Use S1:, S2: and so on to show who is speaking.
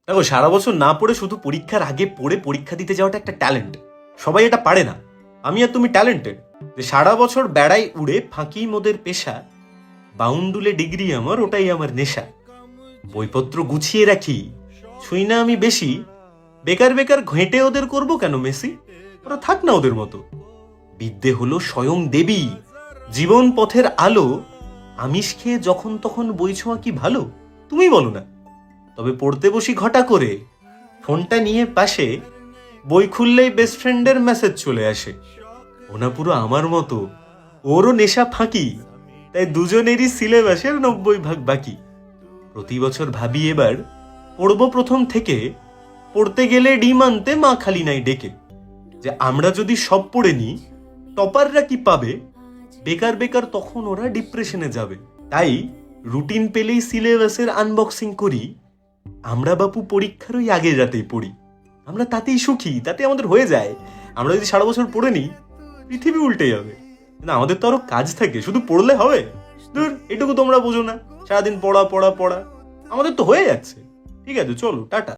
S1: দেখো, সারা বছর না পড়ে শুধু পরীক্ষার আগে পড়ে পরীক্ষা দিতে যাওয়াটা একটা ট্যালেন্ট। সবাই এটা পারে না। আমি আর তুমি ট্যালেন্টেড, যে সারা বছর বেড়াই উড়ে ফাঁকি মোদের পেশা, বাউন্ডুলে ডিগ্রি আমার, ওটাই আমার নেশা। বইপত্র গুছিয়ে রাখি, ছুঁই না আমি বেশি, বেকার বেকার ঘেঁটে ওদের করব কেন মেসি? ওরা থাক না ওদের মতো। বিদ্যে হলো স্বয়ং দেবী, জীবন পথের আলো। আমিষ খেয়ে যখন তখন বই ছোঁয়া কি ভালো? তুমি বলো না। তবে পড়তে বসি ঘটা করে, ফোনটা নিয়ে পাশে, বই খুললেই বেস্ট ফ্রেন্ডের মেসেজ চলে আসে। ওনা পুরো আমার মতো, ওরও নেশা ফাঁকি, তাই দুজনেরই সিলেবাসের 90% বাকি। প্রতি বছর ভাবি এবার পড়বো প্রথম থেকে, পড়তে গেলে ডিম আনতে মা খালি নাই ডেকে। যে আমরা যদি সব পড়ে নিই, টপাররা কি পাবে? বেকার বেকার তখন ওরা ডিপ্রেশনে যাবে। তাই রুটিন পেলেই সিলেবাসের আনবক্সিং করি। আমরা বাপু পরীক্ষার ওই আগের রাতেই পড়ি। আমরা তাতেই সুখী, তাতে আমাদের হয়ে যায়। আমরা যদি সারা বছর পড়ে নিই, পৃথিবী উল্টে যাবে। কিন্তু আমাদের তো আরো কাজ থাকে, শুধু পড়লে হবে? ধুর, এটুকু তোমরা বোঝো না, সারাদিন পড়া পড়া পড়া। আমাদের তো হয়ে যাচ্ছে। ঠিক আছে, চলো, টাটা।